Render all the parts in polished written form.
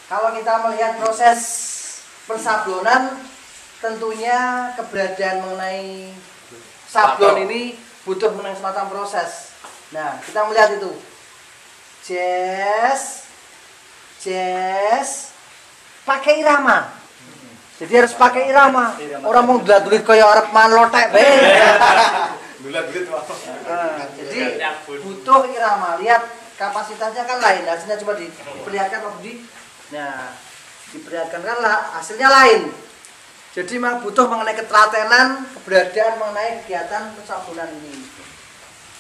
Kalau kita melihat proses persablonan, tentunya keberadaan mengenai sablon ini butuh mengenai semacam proses. Nah, kita melihat itu. Jazz, pakai irama. Jadi harus pakai irama. Orang mau dulit kayak arep manlotek bae. Jadi butuh irama. Lihat kapasitasnya kan lain. Hasilnya coba diperlihatkan Pak Budi. Nah, diperlihatkan kan hasilnya lain. Jadi memang butuh mengenai ketelatenan, keberadaan mengenai kegiatan persablonan ini.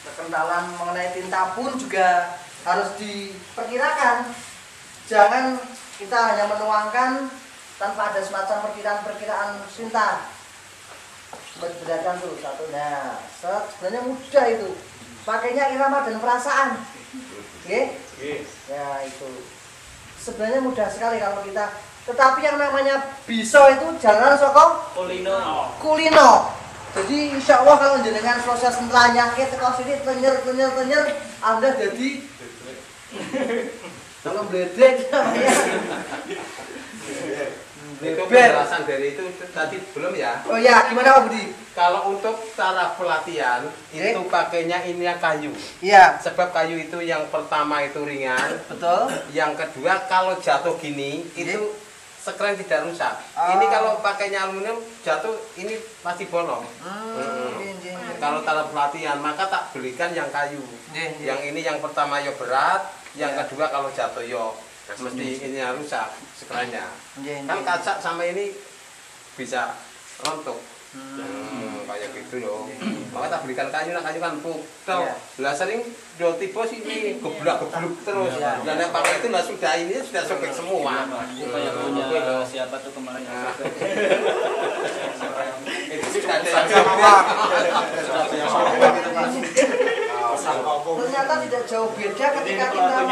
Perkenalan mengenai tinta pun juga harus diperkirakan. Jangan kita hanya menuangkan tanpa ada semacam perkiraan tinta. Bedakan tuh satu. Nah, sebenarnya mudah itu. Pakainya irama dan perasaan. Oke? Ya itu. Sebenarnya mudah sekali kalau kita. Tetapi yang namanya biso itu jangan soko kulino. Jadi insya Allah kalau jenengan proses nyangkit ke sini tenyer Anda jadi kalau bledek namanya. Itu penjelasan dari itu tadi belum ya? Oh ya, gimana Pak Budi? Kalau untuk cara pelatihan itu pakainya ini yang kayu. Iya. Sebab kayu itu yang pertama itu ringan. Betul. Yang kedua kalau jatuh gini itu sekren tidak rusak. Ini kalau pakainya aluminium jatuh ini masih bolong. Kalau cara pelatihan maka tak belikan yang kayu. Yang ini yang pertama yo berat, yang kedua kalau jatuh yo mesti ini rusak sekrennya. Kan kaca sama ini bisa rontok. Kayak gitu loh. Maka tak belikan kayu, kayu kan putih. Lah sering do tipe sih ini geblak-gebluk terus. Dan yang pakai itu lah sudah ini sudah sobek semua. Kayak punya siapa tuh kemarin? Itu sudah ada yang sobek. Ternyata tidak jauh beda ketika kita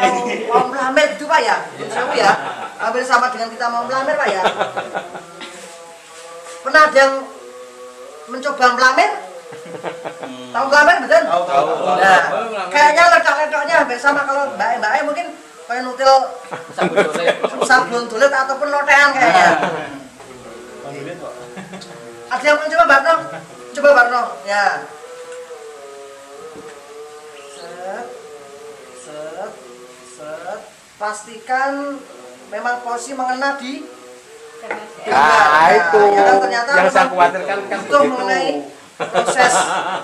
mau melamar gitu Pak ya. Seru ya. Hampir sama dengan kita mau melamar Pak ya. Pernah ada yang mencoba melamar? Tahu melamar betul? Tahu. Nah, kayaknya ledak-ledaknya hampir sama kalau mbak mungkin kayak nutil sablon tulet ataupun lotean kayaknya. Ada yang mencoba Barno? Coba Barno, ya. Set. Pastikan memang posisi mengena di. Nah, itu ya kan, ternyata yang saya khawatirkan kan itu begitu. mengenai proses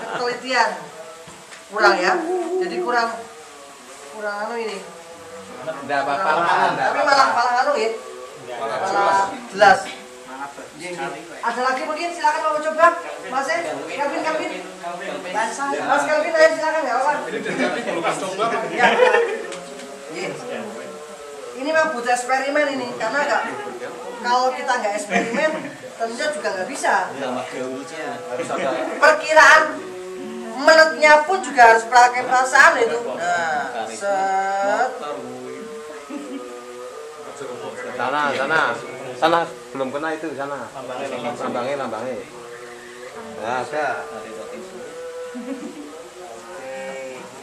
ketelitian kurang ya. Jadi kurang anu ini. Enggak apa-apa lah. Tapi malah anu ya. Malah jelas. Ada lagi mungkin silakan mau coba. Mas Kelvin. Mas Kelvin ayo silakan ya, Pak. Ya. Ini memang butuh eksperimen ini karena kalau kita nggak eksperimen tentunya juga nggak bisa. Perkiraan menitnya pun juga harus pakai perasaan itu. Nah, set. Sana belum kena itu sana. Lambangnya. Nah, sudah.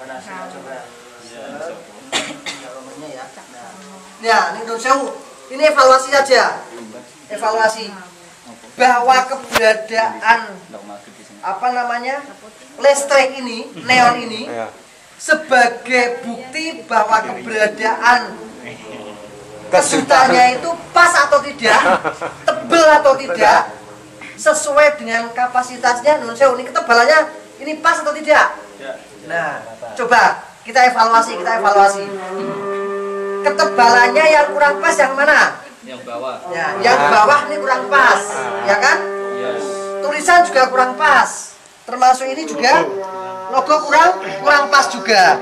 Mana coba. Ya, ini Don Sewu. Ini evaluasi saja. Evaluasi bahwa keberadaan listrik ini, neon ini sebagai bukti bahwa keberadaan kesutannya itu pas atau tidak, tebal atau tidak, sesuai dengan kapasitasnya. Don Sewu, ini ketebalannya ini pas atau tidak? Nah, coba kita evaluasi. Ketebalannya yang kurang pas yang mana? Yang bawah. Ya, yang bawah ini kurang pas, ya kan? Tulisan juga kurang pas. Termasuk ini juga logo kurang pas juga.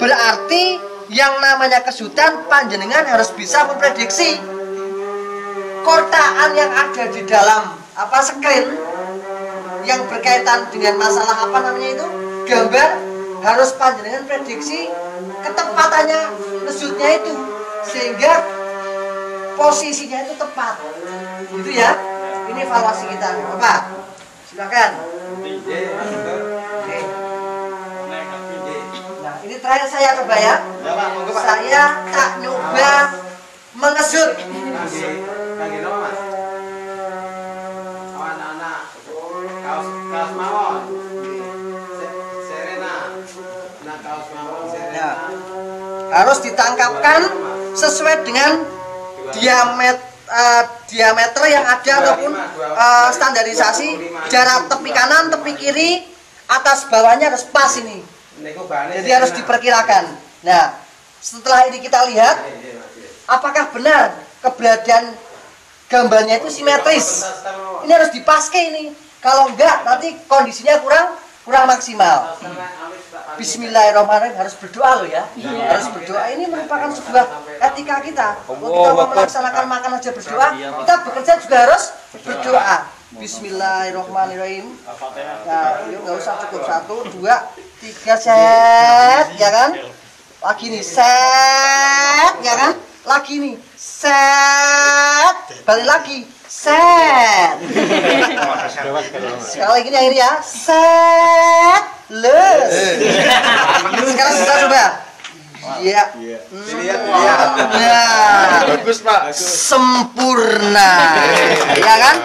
Berarti yang namanya kesutan panjenengan harus bisa memprediksi kotaan yang ada di dalam screen yang berkaitan dengan masalah itu gambar harus panjenengan prediksi ketepatannya kesutnya itu sehingga posisinya itu tepat gitu ya. Ini evaluasi kita Bapak, silakan. Oke. Nah ini terakhir saya coba ya. Saya tak nyoba mengesut. Lagi apa Mas? Oh, anak-anak. Kaos mawon. Serena. Nah, kaos mawon Serena. Ya. Harus ditangkapkan sesuai dengan diameter yang ada ataupun standarisasi jarak tepi kanan, tepi kiri, atas bawahnya harus pas ini. Jadi harus diperkirakan. Nah, setelah ini kita lihat apakah benar keberadaan gambarnya itu simetris. Ini harus dipaske ini. Kalau enggak nanti kondisinya kurang maksimal. Bismillahirrahmanirrahim, harus berdoa loh ya. Harus berdoa. Ini merupakan sebuah etika kita. Kalau kita mau melaksanakan makan aja berdoa, kita bekerja juga harus berdoa. Bismillahirrahmanirrahim. Nah, yuk nggak usah, cukup 1, 2, 3 set, ya kan? Lagi nih set, ya kan? Lagi nih set, balik lagi set. Sekali lagi yang ini ya, set, les. Sekarang kita coba. Iya. Nah, bagus Pak. Sempurna, ya kan?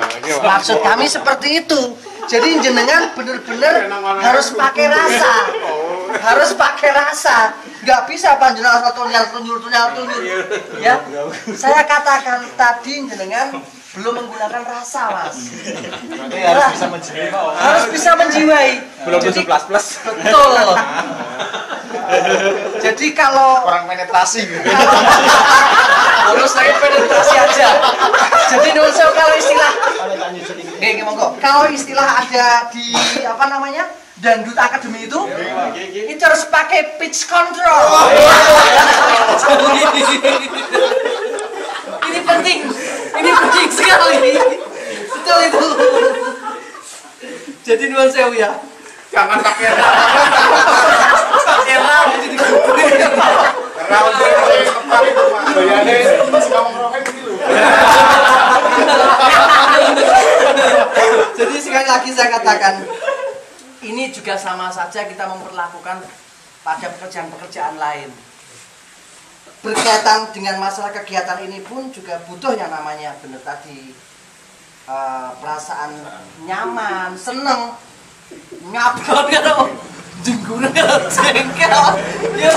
Maksud kami seperti itu. Jadi jenengan bener-bener harus pakai rasa, harus pakai rasa. Nggak bisa panjenengan asal tunyal, ya. Saya katakan tadi jenengan belum menggunakan rasa, Mas. Harus bisa menjiwai, Pak. Harus bisa menjiwai. Belum tentu plus. Betul. Jadi kalau Orang penetrasi gitu. harus saya penetrasi aja. Jadi nuwun sewu kalau istilah Oke, monggo. Kalau istilah ada di apa namanya? Dangdut Academy itu harus pakai pitch control. Ini penting. Ini penting sekali. Betul itu. Jadi nuwun sewu ya. Jangan pakai Pakai ram jadi Jadi sekali lagi saya katakan, ini juga sama saja kita memperlakukan pada pekerjaan-pekerjaan lain. Berkaitan dengan masalah kegiatan ini pun juga butuh yang namanya benar tadi perasaan nyaman, seneng, ngabrol karo jengguran jengkel. Ya.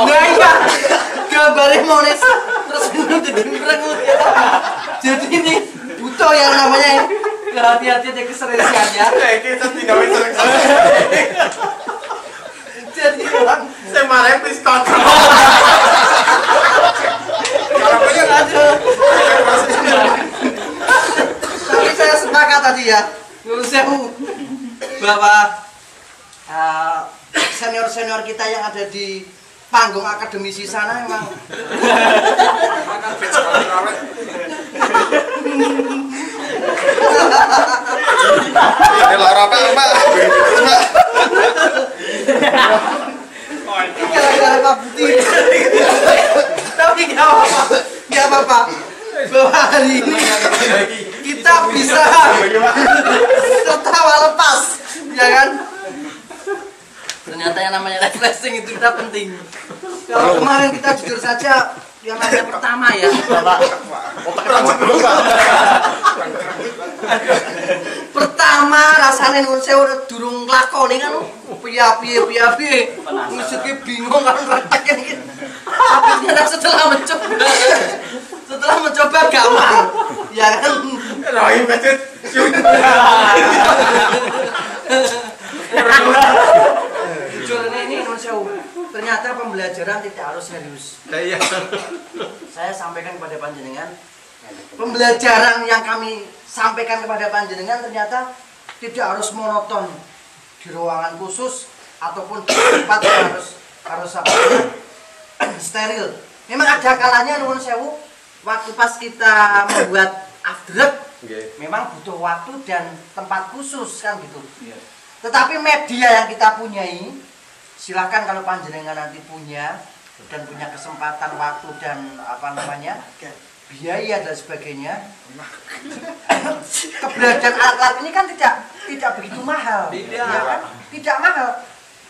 Nah iya, gambarnya mones terus jengguran ya. Jadi ini butuh yang namanya hati-hati ada keserasian ya. kita tidak bisa Jadi orang saya marah please control. Tapi saya sepakat tadi ya, menurut saya bahwa senior-senior kita yang ada di panggung akademisi sana memang Ini lara Pak. gara-gara Pak Budi. Tapi nggak apa-apa. Bahwa hari ini kita bisa tertawa lepas, ya kan? Ternyata yang namanya refreshing itu kita penting. Kalau kemarin kita jujur saja, yang namanya pertama ya, pertama rasanya nuwun sewu durung nglakoni kan piye maksudnya bingung kan retek iki. Tapi ternyata setelah mencoba gampang, ya kan? Rahim becet. Jujur ini nuwun sewu. Ternyata pembelajaran tidak harus serius. Iya. Saya sampaikan kepada panjenengan, pembelajaran yang kami sampaikan kepada panjenengan ternyata tidak harus monoton di ruangan khusus ataupun di tempat yang harus steril. Memang ada kalanya nuwun sewu, waktu pas kita membuat afdruk, memang butuh waktu dan tempat khusus kan gitu. Tetapi media yang kita punyai, silakan kalau panjenengan nanti punya dan punya kesempatan waktu dan apa namanya biaya dan sebagainya, keberadaan alat-alat ini kan tidak begitu mahal, ya kan? Tidak mahal.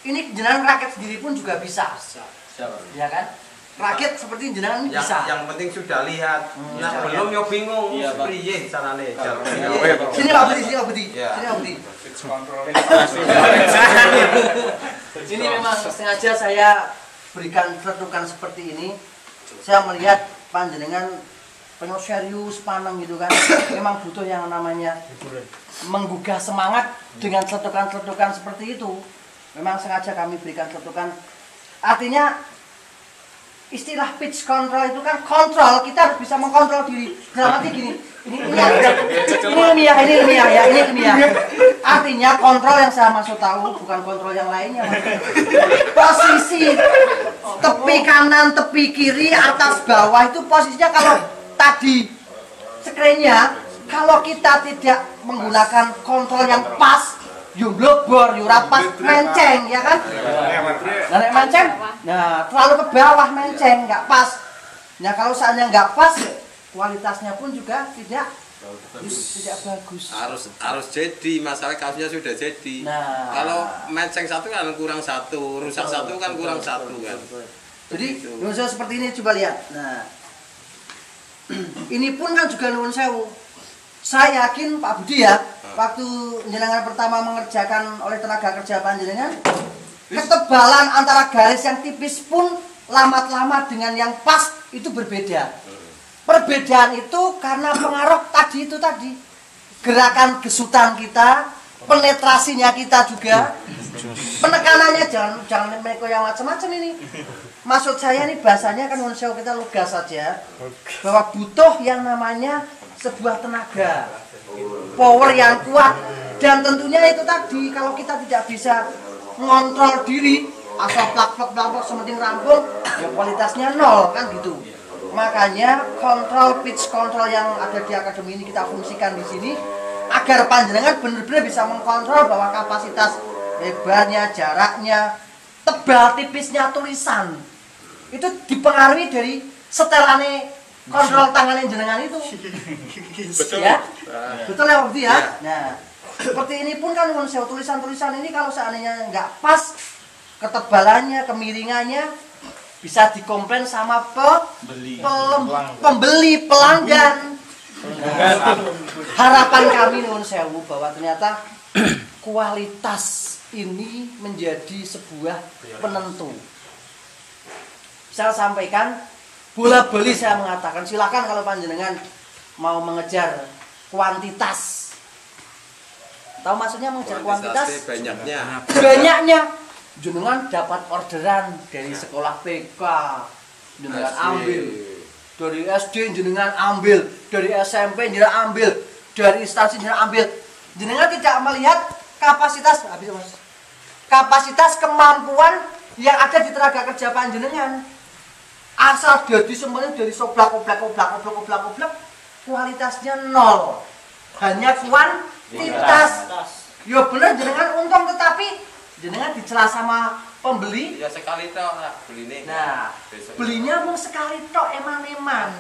ini jenengan rakit sendiri pun juga bisa. Ya kan? Rakit seperti jenengan ini bisa. Yang penting sudah lihat. Nah, belum yo bingung. Piye carane? Sini Pak Budi, sini Pak Budi. Sini Pak Budi. Ini memang sengaja saya berikan cetukan seperti ini. Saya melihat panjenengan penuh serius, paneng gitu kan. Memang butuh yang namanya menggugah semangat dengan cetukan-cetukan seperti itu. Memang sengaja kami berikan cetukan. Artinya istilah pitch control itu kan kontrol, kita harus bisa mengkontrol diri. Dalam arti gini, ini ilmiah, ini ilmiah. Artinya kontrol yang saya maksud tahu bukan kontrol yang lainnya. Posisi tepi kanan, tepi kiri, atas bawah itu posisinya kalau tadi screen-nya, kalau kita tidak menggunakan kontrol yang pas, yuk blobor, yuk rapat, menceng, ya kan? Nah, menceng, nah terlalu ke bawah menceng, nggak pas. Nah kalau seandainya nggak pas, kualitasnya pun juga tidak bagus. Harus jadi, masalah kasusnya sudah jadi. Nah, kalau menceng satu kan kurang satu, rusak satu kan kurang satu kan. Jadi nuwun sewu seperti ini, coba lihat. Nah, ini pun kan juga nuwun sewu. Saya yakin Pak Budi ya, waktu jenengan pertama mengerjakan oleh tenaga kerja panjenengan, ketebalan antara garis yang tipis pun lamat-lamat dengan yang pas itu berbeda. Perbedaan itu karena pengaruh tadi, gerakan gesutan kita, penetrasinya kita juga, penekanannya jangan mereka yang macam-macam ini. Maksud saya ini bahasanya kan kita lugas saja, bahwa butuh yang namanya sebuah tenaga, power yang kuat, dan tentunya itu tadi kalau kita tidak bisa mengontrol diri, asal plak-plak sementing rampung, ya kualitasnya nol kan gitu. Makanya kontrol pitch control yang ada di akademi ini kita fungsikan di sini agar panjenengan benar-benar bisa mengkontrol bahwa kapasitas lebarnya, jaraknya, tebal tipisnya tulisan itu dipengaruhi dari setelane kontrol tangan jenengan itu. Betul ya? Betul ya Budi ya? Nah, seperti ini pun kan tulisan-tulisan ini kalau seandainya nggak pas ketebalannya, kemiringannya bisa dikomplain sama pembeli, pelanggan. Nah, harapan kami nuwun sewu bahwa ternyata kualitas ini menjadi sebuah penentu. Saya sampaikan bola beli, saya mengatakan silakan kalau panjenengan mau mengejar kuantitas. Tahu maksudnya mengejar kuantitas? Banyaknya. Jenengan dapat orderan dari sekolah PK, jenengan ambil. Dari SD jenengan ambil, dari SMP jenengan ambil, dari instansi jenengan ambil. Jenengan tidak melihat kapasitas kemampuan yang ada di tenaga kerja panjenengan. Asal jadi semuanya dari soblak, kualitasnya nol, hanya kuantitas. Ya bener jenengan untung, tetapi jenengan dicela sama pembeli. Ya sekali tok beli nih. Nah, belinya mau sekali tok eman-eman.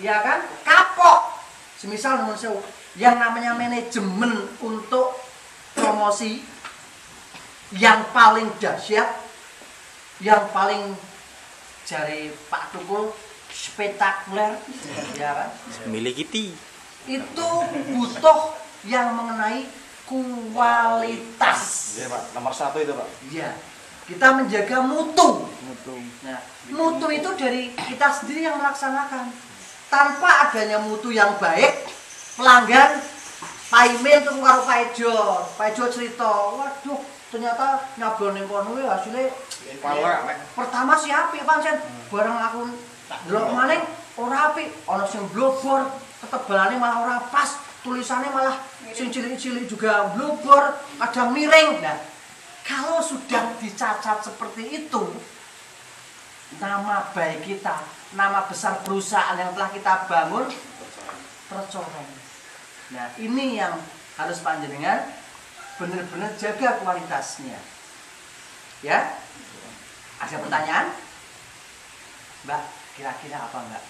Ya kan? Kapok. Semisal yang namanya manajemen untuk promosi yang paling dahsyat, yang paling jari Pak Tukul spektakuler, ya kan? Milik kita. Itu butuh yang mengenai kualitas. Iya Pak, nomor 1 itu Pak. Iya. Kita menjaga mutu. Nah, mutu itu dari kita sendiri yang melaksanakan. Tanpa adanya mutu yang baik, pelanggan paimen tuh karo Pak Ejo cerita, waduh ternyata nyablon ning kono hasilnya pertama si apik pancen, bareng aku ndelok maning ora apik, ana sing blobor, ketebalannya malah ora pas, tulisannya malah sing cilik-cilik juga blobor, kadang miring. Nah, kalau sudah dicacat seperti itu, nama baik kita, nama besar perusahaan yang telah kita bangun tercoreng. Nah, ini yang harus panjenengan benar-benar jaga kualitasnya. Ya? Ada pertanyaan? Mbak, kira-kira apa Mbak?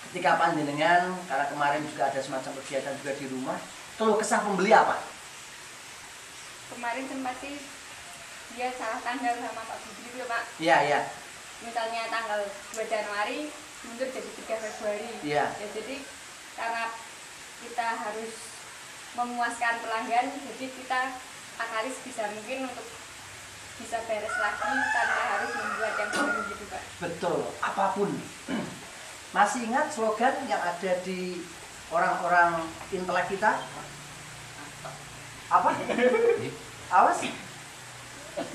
Ketika panjenengan, karena kemarin juga ada semacam kegiatan juga di rumah, keluh kesah pembeli apa? Kemarin kan masih dia salah tanggal sama Pak Budi itu Pak. Iya, iya. Misalnya tanggal 2 Januari mundur jadi 3 Februari. Iya. Ya, jadi karena kita harus memuaskan pelanggan, jadi kita akali sebisa mungkin untuk bisa beres lagi tanpa harus membuat yang baru gitu Pak. Betul, apapun. Masih ingat slogan yang ada di orang-orang intelek kita? Apa? Awas.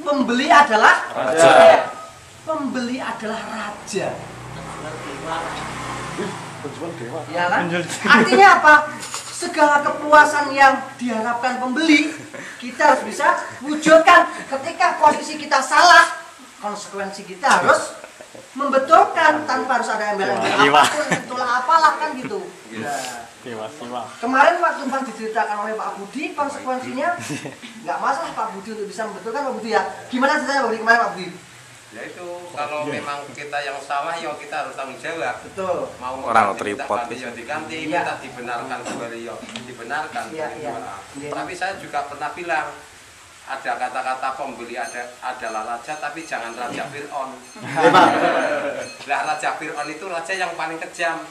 Pembeli adalah raja. Pembeli adalah raja. Ya kan? Artinya apa? Segala kepuasan yang diharapkan pembeli kita harus bisa wujudkan. Ketika posisi kita salah, konsekuensi kita harus membetulkan tanpa harus ada embel-embel apapun, itulah apalah kan gitu. Nah, kemarin waktu pas diceritakan oleh Pak Budi, konsekuensinya nggak masalah Pak Budi untuk bisa membetulkan Pak Budi ya. Gimana ceritanya Pak Budi kemarin Pak Budi? Ya itu kalau memang kita yang salah ya kita harus tanggung jawab. Betul. Mau Orang minta tripod. ganti ya diganti, Iya. minta dibenarkan kembali ya dibenarkan. Iya, iya. Iya. Tapi saya juga pernah bilang ada kata-kata pembeli adalah raja tapi jangan raja Fir'aun. Lah raja Fir'aun itu raja yang paling kejam.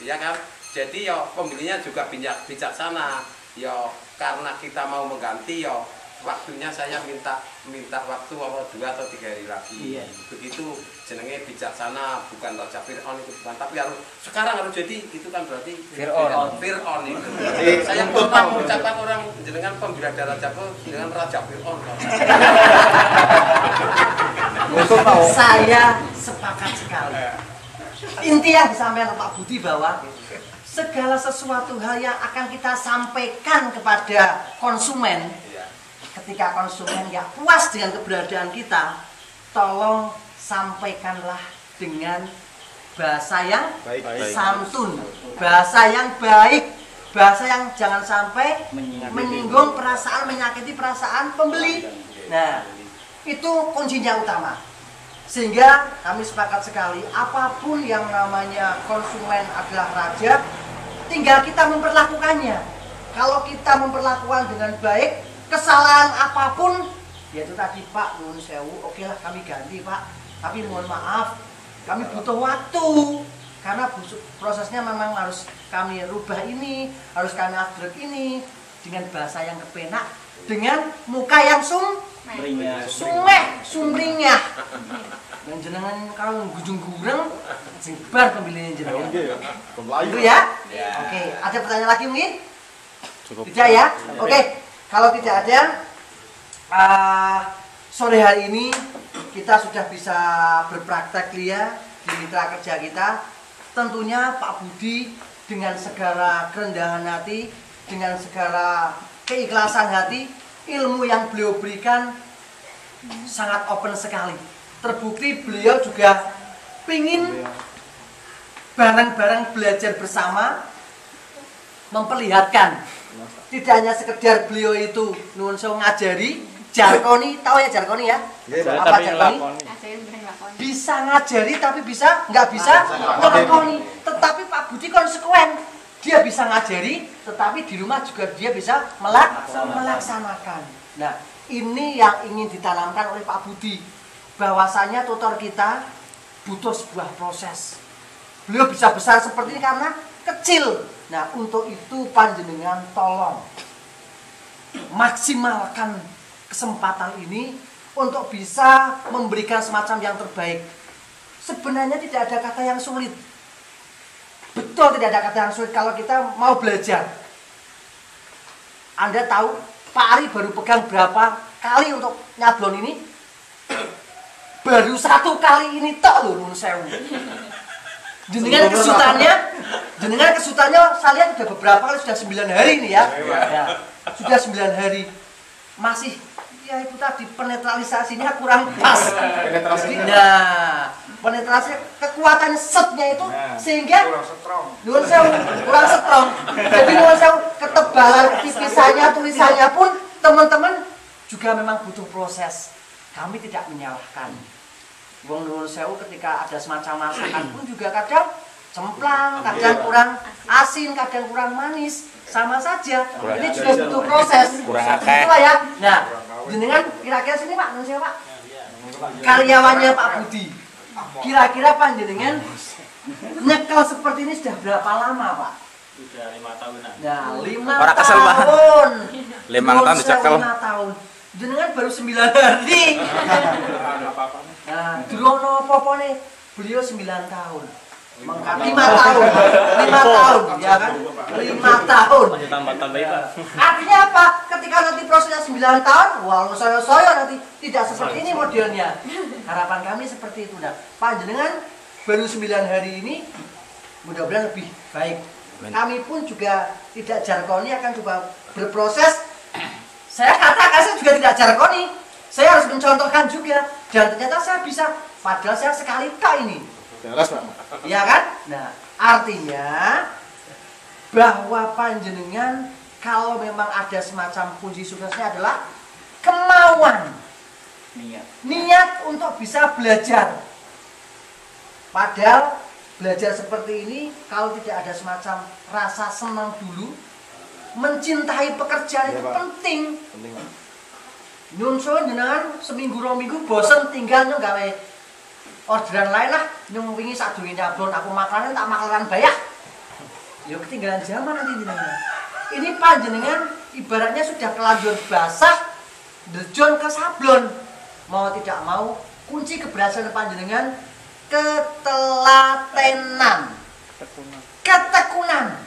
Iya kan? Jadi ya pembelinya juga bijaksana. Ya karena kita mau mengganti ya waktunya saya minta waktu 2 atau 3 hari lagi. Iya. Begitu jenenge bijaksana, bukan raja Fir'aun itu bukan, tapi harus sekarang harus jadi itu kan berarti Fir'aun itu. Saya pernah mengucapkan orang jenengan pembela raja dengan raja Fir'aun. Saya sepakat sekali. Inti yang disampaikan Pak Budi bahwa segala sesuatu hal yang akan kita sampaikan kepada konsumen, ketika konsumen nggak puas dengan keberadaan kita, tolong sampaikanlah dengan bahasa yang santun, bahasa yang baik, bahasa yang jangan sampai menyinggung perasaan, menyakiti perasaan pembeli. Nah, itu kuncinya utama. Sehingga kami sepakat sekali, apapun yang namanya konsumen adalah raja, tinggal kita memperlakukannya. Kalau kita memperlakukan dengan baik, kesalahan apapun, yaitu tadi Pak, nuwun sewu, oke lah kami ganti Pak, tapi mohon maaf, kami butuh waktu, karena prosesnya memang harus kami rubah ini, harus kami upgrade ini, dengan bahasa yang kepenak, dengan muka yang sumringah. Dan jenengan kalau gujung-gureng, jembar pemilihan jenengan. Itu ya? Oke, ada pertanyaan lagi mungkin? Tidak ya? Oke. Kalau tidak ada, sore hari ini kita sudah bisa berpraktek Lia di mitra kerja kita. Tentunya Pak Budi dengan segala kerendahan hati, dengan segala keikhlasan hati, ilmu yang beliau berikan sangat open sekali. Terbukti beliau juga pingin bareng-bareng belajar bersama, memperlihatkan. Tidak hanya sekedar beliau itu nuwun sewu ngajari, jarkoni, tahu ya jarkoni ya? Apa jarkoni? Bisa ngajari tapi nggak bisa ngelakoni. Tetapi Pak Budi konsekuen, dia bisa ngajari, tetapi di rumah juga dia bisa melaksanakan. Nah, ini yang ingin ditanamkan oleh Pak Budi, bahwasanya tutor kita butuh sebuah proses. Beliau bisa besar seperti ini karena kecil. Nah, untuk itu panjenengan tolong maksimalkan kesempatan ini untuk bisa memberikan semacam yang terbaik. Sebenarnya tidak ada kata yang sulit. Betul, tidak ada kata yang sulit kalau kita mau belajar. Anda tahu Pak Ari baru pegang berapa kali untuk nyablon ini? Baru 1 kali ini tok loh, nuwun sewu. Jenengan kesutannya saya lihat sudah beberapa kali, sudah 9 hari ini ya. Sudah 9 hari. Masih ya itu tadi penetralisasinya kurang pas. Nah, penetrasi kekuatan setnya itu sehingga nuwun sewu kurang strong. Jadi nuwun sewu ketebalan tipisannya, tulisannya pun teman-teman juga memang butuh proses. Kami tidak menyalahkan. Wong nuwun sewu ketika ada semacam masakan pun juga kadang cemplang, kadang kurang asin, kadang kurang manis, sama saja. Ini juga butuh proses. Itulah ya. Nah, Jenengan kira-kira sini Pak, nun Pak. Karyawannya Pak Budi. Kira-kira panjenengan nyekel seperti ini sudah berapa lama Pak? Sudah 5 tahunan. Nah, 5 Orang kesel, Pak. tahun. 5 tahun dicekel. 5 tahun. Jenengan baru 9 hari. Nah, dulu apa-apa nih? Beliau 9 tahun. 5 tahun. 5 tahun, ya kan? 5 tahun. Masih tambah-tambah Pak. Artinya apa? Ketika nanti prosesnya 9 tahun, wah saya nanti tidak seperti ini modelnya. Harapan kami seperti itu. Nah, panjenengan baru 9 hari ini, mudah-mudahan lebih baik. Kami pun juga tidak jargoni, akan coba berproses. Saya katakan saya juga tidak jargoni. Saya harus mencontohkan juga. Dan ternyata saya bisa, padahal saya sekali tak ini. Jelas, Pak. Iya kan? Nah, artinya bahwa panjenengan kalau memang ada semacam kunci suksesnya adalah kemauan, niat untuk bisa belajar. Padahal belajar seperti ini kalau tidak ada semacam rasa senang dulu, mencintai pekerjaan itu penting. Nyun suwun jenengan seminggu 2 minggu bosen tinggal nyung gawe orderan lain lah, nyung wingi sadurunge nyablon aku makanan tak makanan bayar. Ya ketinggalan zaman nanti jenengan. Ini panjenengan ibaratnya sudah kelanjur basah, derjon ke sablon. Mau tidak mau, kunci keberhasilan panjenengan ketelatenan, ketekunan.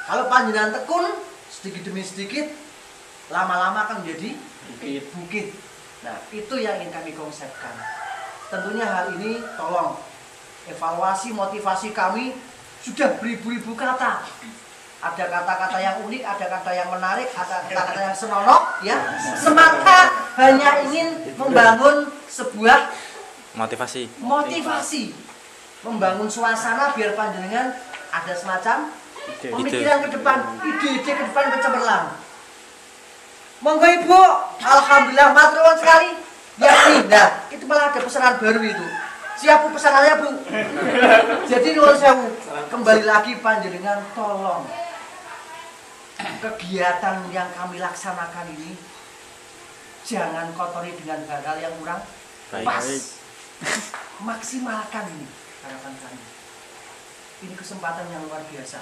Kalau panjenengan tekun, sedikit demi sedikit, lama-lama akan menjadi bukit. Nah, itu yang ingin kami konsepkan. Tentunya hal ini tolong evaluasi motivasi kami sudah beribu-ribu kata. Ada kata-kata yang unik, ada kata yang menarik, ada kata-kata yang senonoh, ya. Semata hanya ingin membangun sebuah Motivasi. membangun suasana biar panjenengan ada semacam pemikiran ke depan, ide-ide ke depan bercemerlang. Monggo Ibu, alhamdulillah matur nuwun sekali. Ya, nah, itu malah ada pesanan baru itu. Siap Bu pesanannya Bu. Jadi nuwun sewu, kembali lagi panjenengan tolong kegiatan yang kami laksanakan ini jangan kotori dengan hal-hal yang kurang pas. Maksimalkan ini harapan kami. Ini kesempatan yang luar biasa.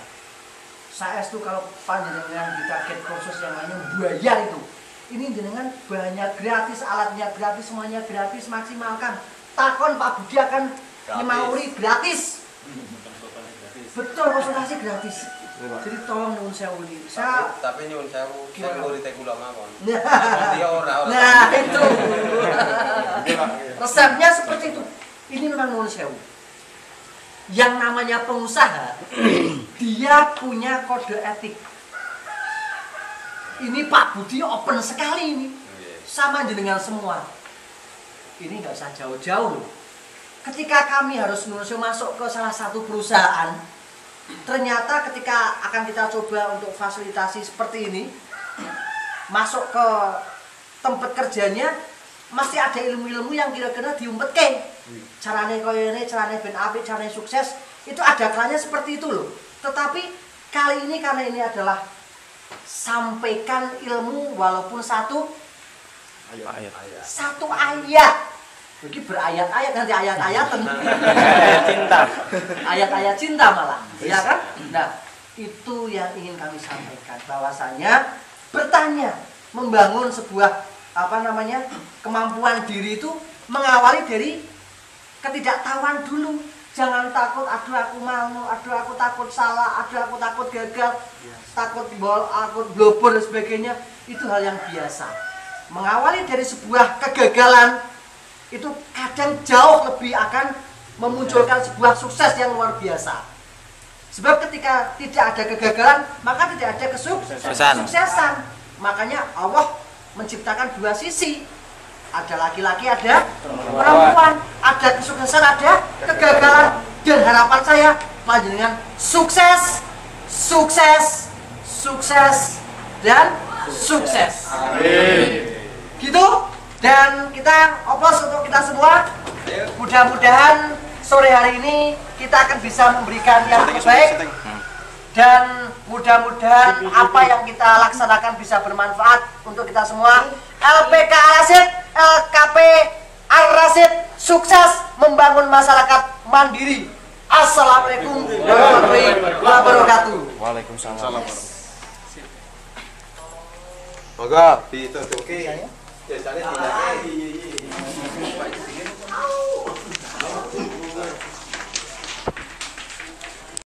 Saya itu kalau panjenengan di target kursus yang lainnya bayar itu. Ini jenengan banyak gratis, alatnya gratis, semuanya gratis, maksimalkan. Takon Pak Budi akan nyemauri gratis. Betul, konsultasi gratis. Jadi tolong nyuwun sewu ini. Tapi nyuwun sewu, saya murid kula mawon. Nah, itu. Resepnya seperti itu. Ini memang nyuwun sewu. Yang namanya pengusaha, dia punya kode etik. Ini Pak Budi open sekali ini, sama dengan semua. Ini nggak usah jauh-jauh. Ketika kami harus masuk ke salah satu perusahaan, ternyata ketika akan kita coba untuk fasilitasi seperti ini, masuk ke tempat kerjanya, masih ada ilmu-ilmu yang kira-kira diumpetkan. Carane koyo ini, carane ben apik, carane sukses, itu ada kalanya seperti itu loh. Tetapi kali ini karena ini adalah sampaikan ilmu walaupun satu ayat. Jadi berayat-ayat nanti ayat-ayat Cinta. Ayat-ayat cinta malah, ya kan? Nah, itu yang ingin kami sampaikan bahwasanya bertanya, membangun sebuah kemampuan diri itu mengawali dari ketidaktahuan dulu. Jangan takut, aduh aku malu, aduh aku takut salah, aduh aku takut gagal, takut blobor dan sebagainya. Itu hal yang biasa. Mengawali dari sebuah kegagalan itu kadang jauh lebih akan memunculkan sebuah sukses yang luar biasa. Sebab ketika tidak ada kegagalan, maka tidak ada kesuksesan. Makanya Allah menciptakan dua sisi. Ada laki-laki, ada perempuan, ada kesuksesan, ada kegagalan. Dan harapan saya panjenengan sukses, dan sukses. Amin. Gitu. Dan kita oplos untuk kita semua. Mudah-mudahan sore hari ini kita akan bisa memberikan yang terbaik. Dan mudah-mudahan apa yang kita laksanakan bisa bermanfaat untuk kita semua. LPK Al-Rasyid, LKP Al-Rasyid sukses membangun masyarakat mandiri. Assalamualaikum warahmatullahi wabarakatuh. Waalaikumsalam. Monggo ditutupi. Biasanya tidak.